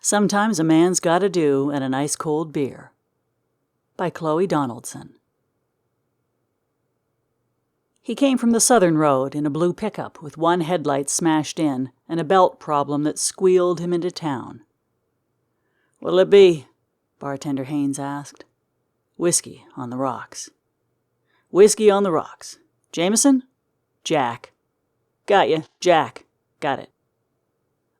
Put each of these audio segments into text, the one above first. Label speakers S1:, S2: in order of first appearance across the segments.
S1: Sometimes a Man's Gotta Do and an Ice Cold Beer by Chloe Donaldson. He came from the southern road in a blue pickup with one headlight smashed in and a belt problem that squealed him into town. "What'll it be?" Bartender Haynes asked. "Whiskey on the rocks." "Whiskey on the rocks. Jameson?" "Jack." "Got you. Jack. Got it."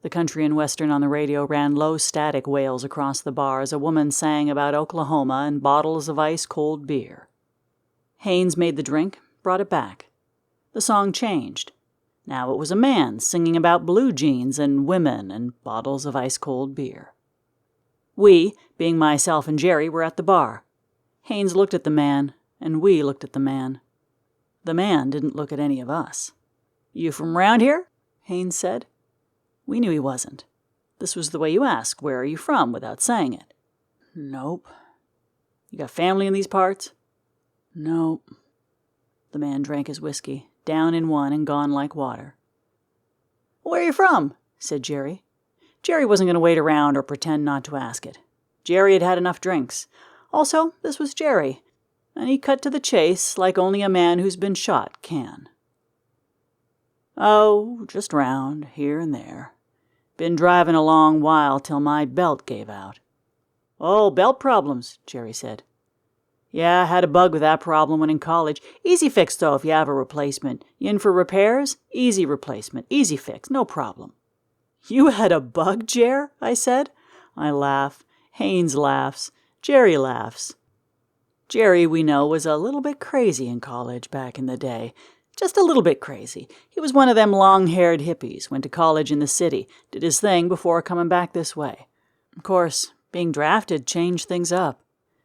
S1: The country and western on the radio ran low static wails across the bar as a woman sang about Oklahoma and bottles of ice-cold beer. Haynes made the drink, brought it back. The song changed. Now it was a man singing about blue jeans and women and bottles of ice-cold beer. We, being myself and Jerry, were at the bar. Haynes looked at the man, and we looked at the man. The man didn't look at any of us. "You from round here?" Haynes said. We knew he wasn't. This was the way you ask, "Where are you from?" without saying it. "Nope." "You got family in these parts?" "Nope." The man drank his whiskey, down in one and gone like water. "Where are you from?" said Jerry. Jerry wasn't going to wait around or pretend not to ask it. Jerry had had enough drinks. Also, this was Jerry, and he cut to the chase like only a man who's been shot can. "Oh, just round, here and there. Been driving a long while till my belt gave out." "Oh, belt problems," Jerry said. "Yeah, I had a bug with that problem when in college. Easy fix, though, if you have a replacement. You in for repairs? Easy replacement. Easy fix, no problem." "You had a bug, Jer?" I said. I laugh. Haynes laughs. Jerry laughs. Jerry, we know, was a little bit crazy in college back in the day. Just a little bit crazy. He was one of them long-haired hippies, went to college in the city, did his thing before coming back this way. Of course, being drafted changed things up.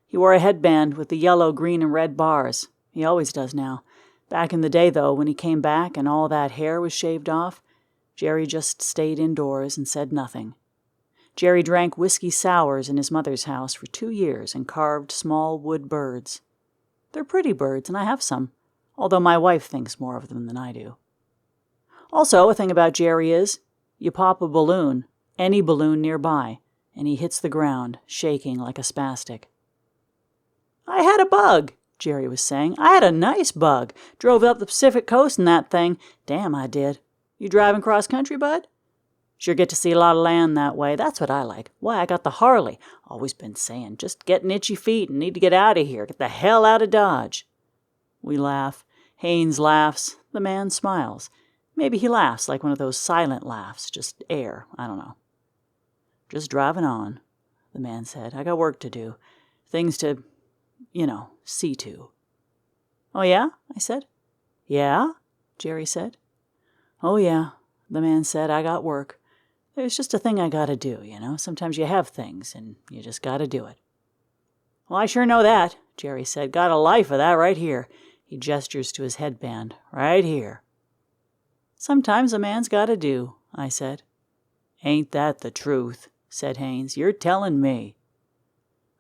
S1: He wore a headband with the yellow, green, and red bars. He always does now. Back in the day, though, when he came back and all that hair was shaved off, Jerry just stayed indoors and said nothing. Jerry drank whiskey sours in his mother's house for 2 years and carved small wood birds. They're pretty birds, and I have some, although my wife thinks more of them than I do. Also, a thing about Jerry is, you pop a balloon, any balloon nearby, and he hits the ground, shaking like a spastic. "I had a bug," Jerry was saying. "I had a nice bug. Drove up the Pacific coast in that thing. Damn, I did. You driving cross country, bud? Sure get to see a lot of land that way. That's what I like. Why, I got the Harley. Always been saying, just getting itchy feet and need to get out of here. Get the hell out of Dodge." We laugh. Haynes laughs. The man smiles. Maybe he laughs like one of those silent laughs, just air. I don't know. "Just driving on," the man said. "I got work to do. Things to, see to." "Oh, yeah?" I said. "Yeah?" Jerry said. "Oh, yeah," the man said. "I got work. There's just a thing I gotta do, Sometimes you have things, and you just gotta do it." "Well, I sure know that," Jerry said. "Got a life of that right here." He gestures to his headband. "Right here." "Sometimes a man's gotta do," I said. "Ain't that the truth?" said Haynes. "You're telling me."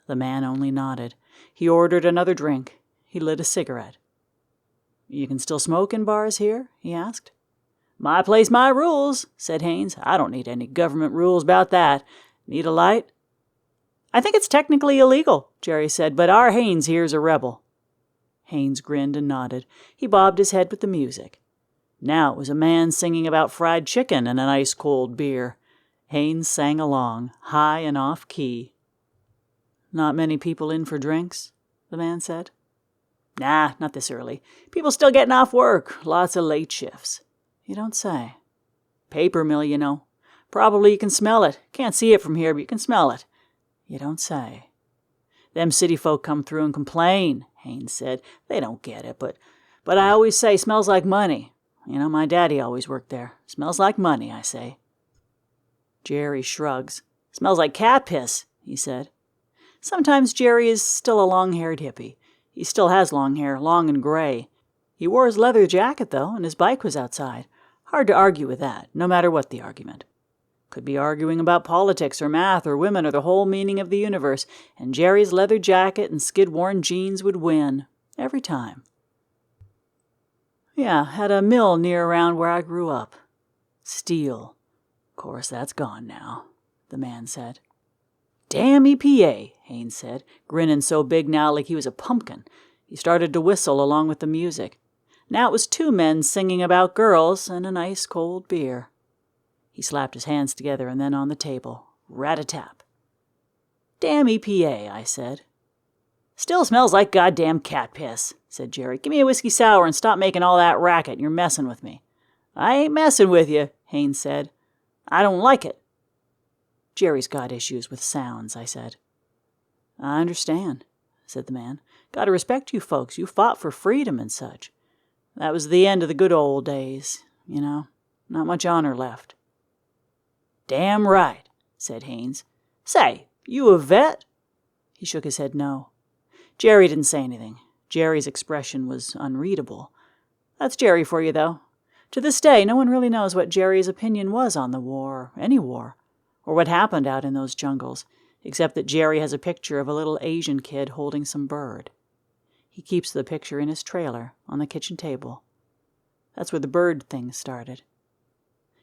S1: The man only nodded. He ordered another drink. He lit a cigarette. "You can still smoke in bars here?" he asked. "My place, my rules," said Haynes. "I don't need any government rules about that. Need a light?" "I think it's technically illegal," Jerry said, "but our Haynes here's a rebel." Haynes grinned and nodded. He bobbed his head with the music. Now it was a man singing about fried chicken and an ice-cold beer. Haynes sang along, high and off-key. "Not many people in for drinks?" the man said. "Nah, not this early. People still getting off work. Lots of late shifts." "You don't say." "Paper mill, Probably you can smell it. Can't see it from here, but you can smell it." "You don't say." "Them city folk come through and complain," Haynes said. "They don't get it, but I always say, smells like money. My daddy always worked there. Smells like money, I say." Jerry shrugs. "Smells like cat piss," he said. Sometimes Jerry is still a long-haired hippie. He still has long hair, long and gray. He wore his leather jacket, though, and his bike was outside. Hard to argue with that, no matter what the argument. Could be arguing about politics or math or women or the whole meaning of the universe, and Jerry's leather jacket and skid-worn jeans would win. Every time. Yeah, had a mill near around where I grew up. Steel. Of course, that's gone now, the man said. Damn EPA, Haynes said, grinning so big now like he was a pumpkin. He started to whistle along with the music. Now it was two men singing about girls and an ice-cold beer. He slapped his hands together and then on the table. Rat-a-tap. Damn EPA, I said. Still smells like goddamn cat piss, said Jerry. Give me a whiskey sour and stop making all that racket. You're messing with me. I ain't messing with you, Haynes said. I don't like it. Jerry's got issues with sounds, I said. I understand, said the man. Gotta respect you folks. You fought for freedom and such. That was the end of the good old days, you know. Not much honor left. Damn right, said Haynes. Say, you a vet? He shook his head no. Jerry didn't say anything. Jerry's expression was unreadable. That's Jerry for you, though. To this day, no one really knows what Jerry's opinion was on the war, any war, or what happened out in those jungles, except that Jerry has a picture of a little Asian kid holding some bird. He keeps the picture in his trailer on the kitchen table. That's where the bird thing started.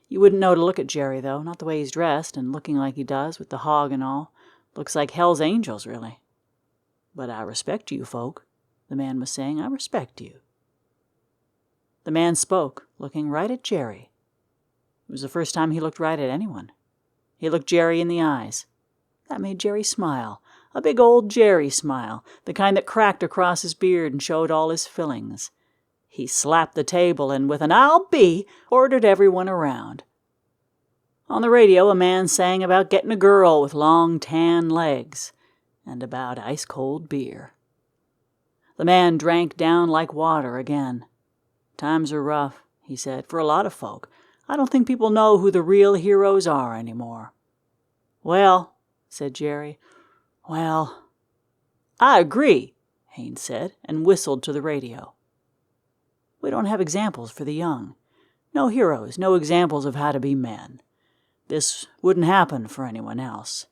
S1: You wouldn't know to look at Jerry, though, not the way he's dressed and looking like he does with the hog and all. Looks like Hell's Angels, really. But I respect you folk, the man was saying. I respect you. The man spoke, looking right at Jerry. It was the first time he looked right at anyone. He looked Jerry in the eyes. That made Jerry smile, a big old Jerry smile, the kind that cracked across his beard and showed all his fillings. He slapped the table and, with an "I'll be," ordered everyone around. On the radio, a man sang about getting a girl with long tan legs, and about ice-cold beer. The man drank down like water again. Times are rough, he said, for a lot of folk. I don't think people know who the real heroes are anymore. Well, said Jerry, well, I agree, Haynes said, and whistled to the radio. We don't have examples for the young. No heroes, no examples of how to be men. This wouldn't happen for anyone else.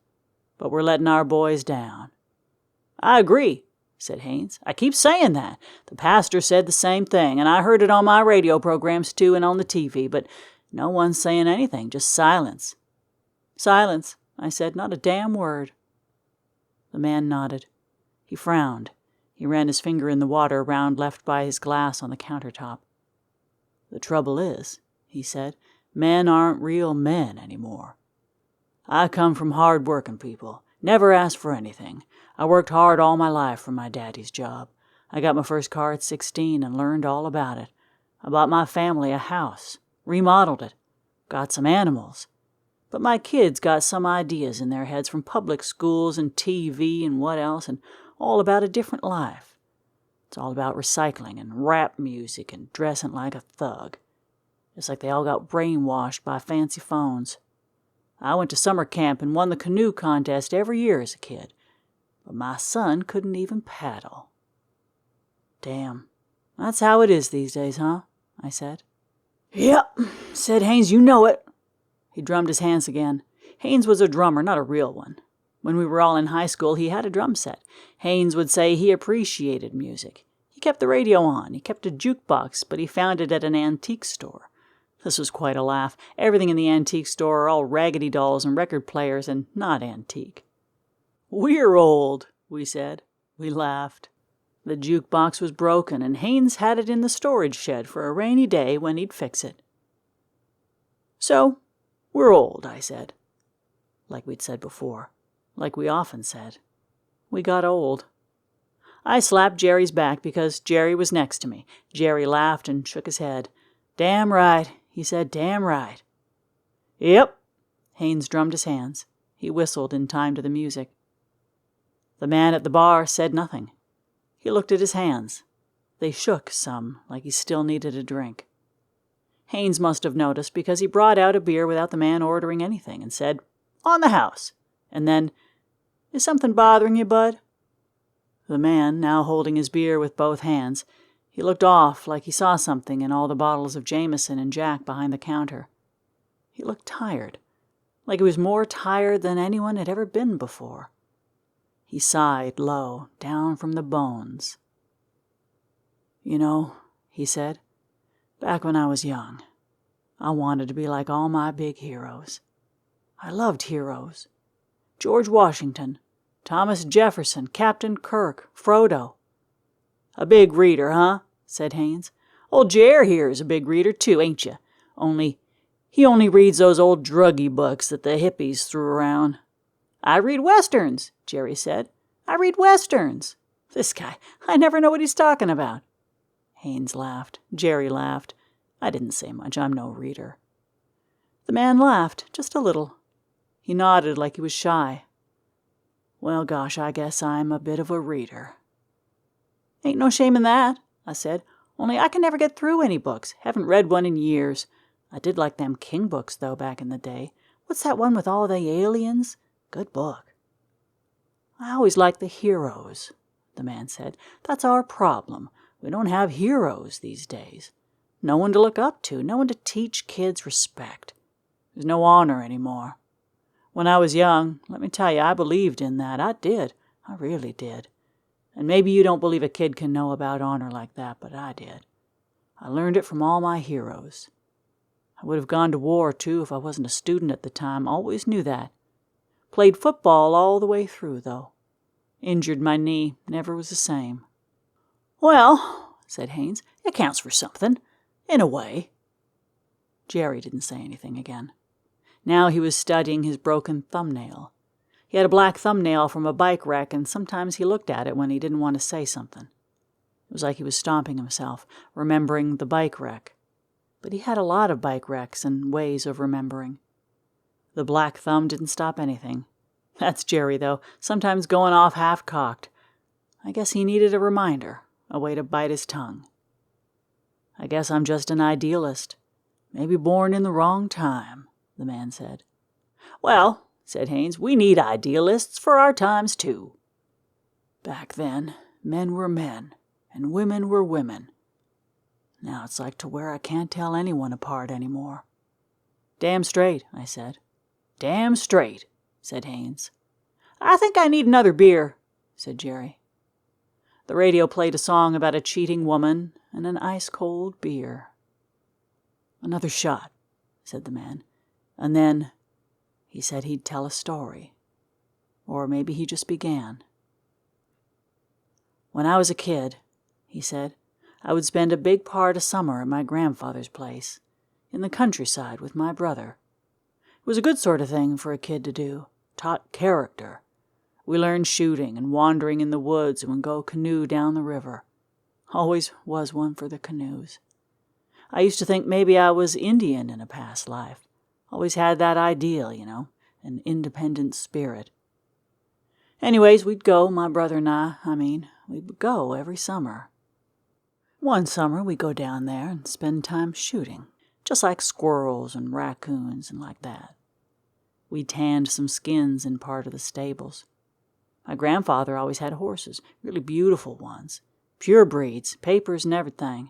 S1: But we're letting our boys down. I agree, said Haynes. I keep saying that. The pastor said the same thing, and I heard it on my radio programs too and on the TV, but no one's saying anything, just silence. Silence, I said, not a damn word. The man nodded. He frowned. He ran his finger in the water round left by his glass on the countertop. The trouble is, he said, men aren't real men anymore. I come from hard-working people. Never asked for anything. I worked hard all my life for my daddy's job. I got my first car at 16 and learned all about it. I bought my family a house, remodeled it, got some animals. But my kids got some ideas in their heads from public schools and TV and what else, and all about a different life. It's all about recycling and rap music and dressing like a thug. It's like they all got brainwashed by fancy phones. I went to summer camp and won the canoe contest every year as a kid, but my son couldn't even paddle. Damn, that's how it is these days, huh? I said. Yep, said Haynes, you know it. He drummed his hands again. Haynes was a drummer, not a real one. When we were all in high school, he had a drum set. Haynes would say he appreciated music. He kept the radio on. He kept a jukebox, but he found it at an antique store. This was quite a laugh. Everything in the antique store are all raggedy dolls and record players and not antique. We're old, we said. We laughed. The jukebox was broken, and Haynes had it in the storage shed for a rainy day when he'd fix it. So, we're old, I said. Like we'd said before. Like we often said. We got old. I slapped Jerry's back because Jerry was next to me. Jerry laughed and shook his head. Damn right, he said, damn right. Yep. Haynes drummed his hands. He whistled in time to the music. The man at the bar said nothing. He looked at his hands. They shook some, like he still needed a drink. Haynes must have noticed because he brought out a beer without the man ordering anything and said, On the house. And then, Is something bothering you, bud? The man, now holding his beer with both hands, he looked off like he saw something in all the bottles of Jameson and Jack behind the counter. He looked tired, like he was more tired than anyone had ever been before. He sighed low, down from the bones. You know, he said, Back when I was young, I wanted to be like all my big heroes. I loved heroes. George Washington, Thomas Jefferson, Captain Kirk, Frodo. A big reader, huh? Said Haynes. Old Jer here is a big reader too, ain't you? He only reads those old druggy books that the hippies threw around. I read westerns, Jerry said. I read westerns. This guy, I never know what he's talking about. Haynes laughed. Jerry laughed. I didn't say much. I'm no reader. The man laughed, just a little. He nodded like he was shy. Well, gosh, I guess I'm a bit of a reader. Ain't no shame in that, I said. Only I can never get through any books. Haven't read one in years. I did like them King books, though, back in the day. What's that one with all the aliens? Good book. I always liked the heroes, the man said. That's our problem. We don't have heroes these days. No one to look up to, no one to teach kids respect. There's no honor anymore. When I was young, let me tell you, I believed in that. I did. I really did. And maybe you don't believe a kid can know about honor like that, but I did. I learned it from all my heroes. I would have gone to war, too, if I wasn't a student at the time. Always knew that. Played football all the way through, though. Injured my knee. Never was the same. Well, said Haynes, it counts for something. In a way. Jerry didn't say anything again. Now he was studying his broken thumbnail. He had a black thumbnail from a bike wreck, and sometimes he looked at it when he didn't want to say something. It was like he was stomping himself, remembering the bike wreck. But he had a lot of bike wrecks and ways of remembering. The black thumb didn't stop anything. That's Jerry, though, sometimes going off half-cocked. I guess he needed a reminder, a way to bite his tongue. I guess I'm just an idealist. Maybe born in the wrong time, the man said. Well, said Haynes, we need idealists for our times, too. Back then, men were men, and women were women. Now it's like to where I can't tell anyone apart anymore. Damn straight, I said. Damn straight, said Haynes. I think I need another beer, said Jerry. The radio played a song about a cheating woman and an ice-cold beer. Another shot, said the man. And then he said he'd tell a story. Or maybe he just began. When I was a kid, he said, I would spend a big part of summer at my grandfather's place, in the countryside with my brother. It was a good sort of thing for a kid to do. Taught character. We learned shooting and wandering in the woods and would go canoe down the river. Always was one for the canoes. I used to think maybe I was Indian in a past life. Always had that ideal, an independent spirit. Anyways, we'd go, my brother and we would go every summer. One summer we'd go down there and spend time shooting, just like squirrels and raccoons and like that. We tanned some skins in part of the stables. My grandfather always had horses, really beautiful ones, pure breeds, papers and everything.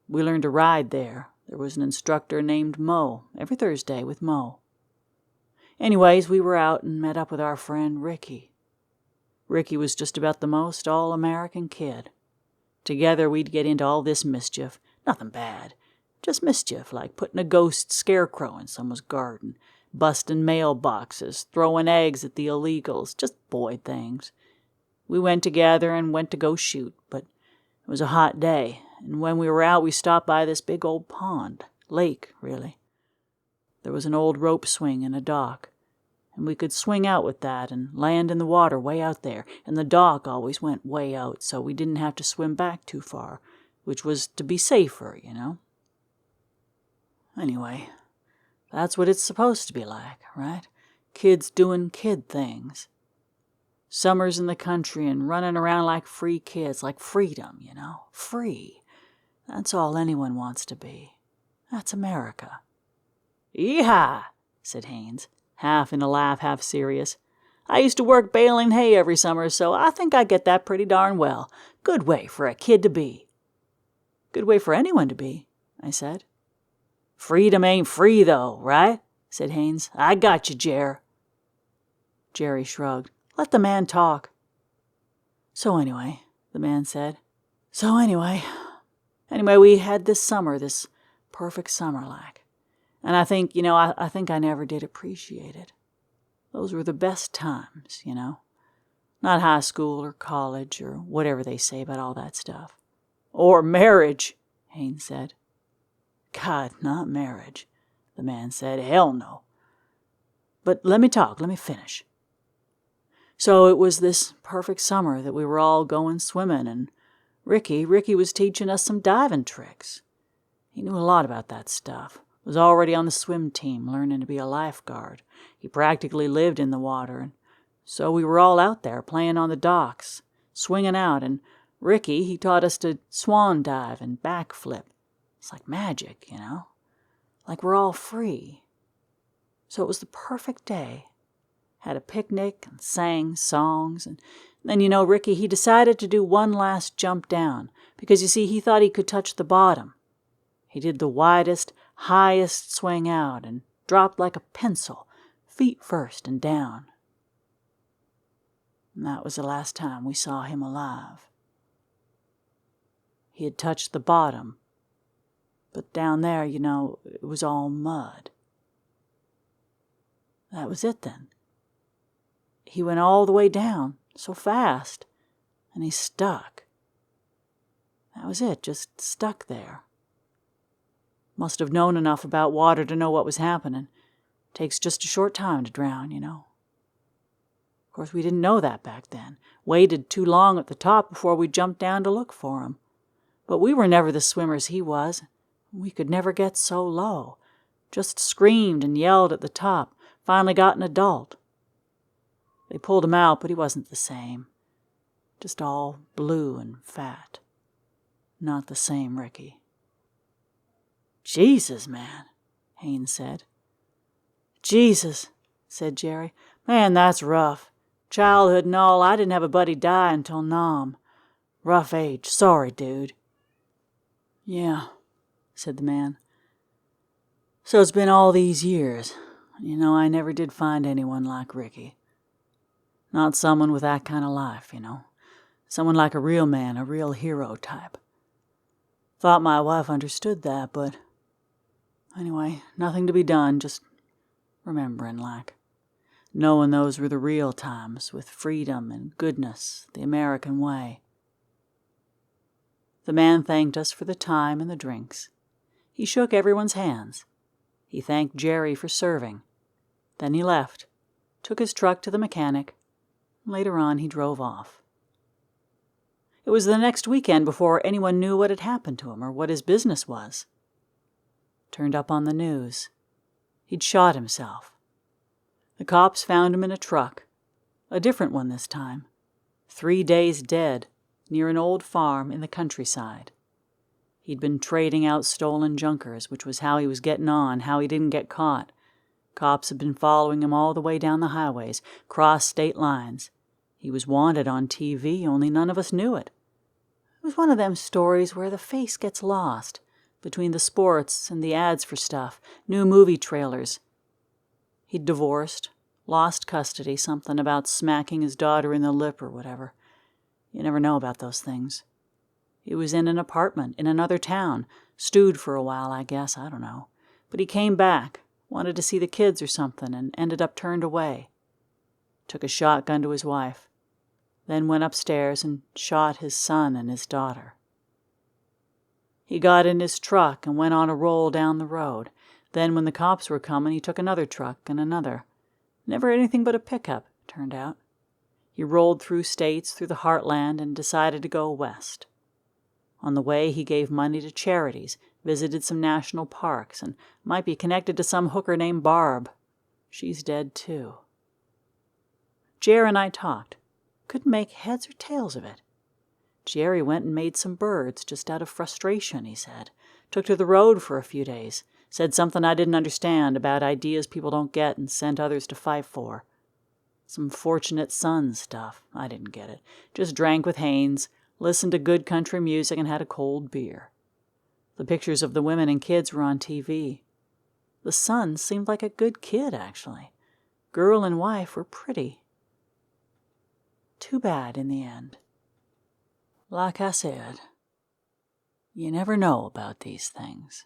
S1: We learned to ride there. There was an instructor named Mo, every Thursday with Mo. Anyways, we were out and met up with our friend Ricky. Ricky was just about the most all-American kid. Together we'd get into all this mischief. Nothing bad. Just mischief, like putting a ghost scarecrow in someone's garden, busting mailboxes, throwing eggs at the illegals, just boy things. We went together and went to go shoot, but it was a hot day, and when we were out we stopped by this big old pond, lake, really. There was an old rope swing and a dock, and we could swing out with that and land in the water way out there, and the dock always went way out, so we didn't have to swim back too far, which was to be safer, Anyway, that's what it's supposed to be like, right? Kids doing kid things. Summers in the country and running around like free kids, like freedom, Free. That's all anyone wants to be. That's America. Yee-haw, said Haynes, half in a laugh, half serious. I used to work baling hay every summer, so I think I get that pretty darn well. Good way for a kid to be. Good way for anyone to be, I said. Freedom ain't free, though, right? Said Haynes. I got you, Jer. Jerry shrugged. Let the man talk. So anyway, the man said. Anyway, we had this summer, this Perfect summer like. And I think, I think I never did appreciate it. Those were the best times, Not high school or college or whatever they say about all that stuff. Or marriage, Haynes said. God, not marriage, the man said. Hell no. But let me finish. So it was this perfect summer that we were all going swimming, and Ricky was teaching us some diving tricks. He knew a lot about that stuff. Was already on the swim team, learning to be a lifeguard. He practically lived in the water, and so we were all out there playing on the docks, swinging out, and Ricky, he taught us to swan dive and backflip. It's like magic, Like we're all free. So it was the perfect day. Had a picnic and sang songs, and then, Ricky, he decided to do one last jump down, because, you see, he thought he could touch the bottom. He did the widest, highest swing out and dropped like a pencil, feet first and down. And that was the last time we saw him alive. He had touched the bottom, but down there, it was all mud. That was it then. He went all the way down, so fast, and he stuck. That was it, just stuck there. Must have known enough about water to know what was happening. Takes just a short time to drown, Of course, we didn't know that back then. Waited too long at the top before we jumped down to look for him. But we were never the swimmers he was. We could never get so low. Just screamed and yelled at the top. Finally got an adult. They pulled him out, but he wasn't the same. Just all blue and fat. Not the same Ricky. Jesus, man, Haynes said. Jesus, said Jerry. Man, that's rough. Childhood and all, I didn't have a buddy die until Nam. Rough age. Sorry, dude. Yeah, said the man. So it's been all these years. I never did find anyone like Ricky. Not someone with that kind of life, Someone like a real man, a real hero type. Thought my wife understood that, but anyway, nothing to be done, just remembering like. Knowing those were the real times, with freedom and goodness, the American way. The man thanked us for the time and the drinks. He shook everyone's hands. He thanked Jerry for serving. Then he left, took his truck to the mechanic. Later on, he drove off. It was the next weekend before anyone knew what had happened to him or what his business was. Turned up on the news. He'd shot himself. The cops found him in a truck, a different one this time. 3 days dead, near an old farm in the countryside. He'd been trading out stolen junkers, which was how he was getting on, how he didn't get caught. Cops had been following him all the way down the highways, cross state lines. He was wanted on TV, only none of us knew it. It was one of them stories where the face gets lost, between the sports and the ads for stuff, new movie trailers. He'd divorced, lost custody, something about smacking his daughter in the lip or whatever. You never know about those things. He was in an apartment in another town, stewed for a while, I guess, I don't know. But he came back, wanted to see the kids or something, and ended up turned away. Took a shotgun to his wife, then went upstairs and shot his son and his daughter. He got in his truck and went on a roll down the road. Then when the cops were coming, he took another truck and another. Never anything but a pickup, turned out. He rolled through states, through the heartland, and decided to go west. On the way, he gave money to charities, visited some national parks, and might be connected to some hooker named Barb. She's dead, too. Jer and I talked. Couldn't make heads or tails of it. Jerry went and made some birds, just out of frustration, he said. Took to the road for a few days. Said something I didn't understand about ideas people don't get and sent others to fight for. Some Fortunate Son stuff. I didn't get it. Just drank with Haynes, listened to good country music, and had a cold beer. The pictures of the women and kids were on TV. The son seemed like a good kid, actually. Girl and wife were pretty. Too bad in the end. Like I said, you never know about these things.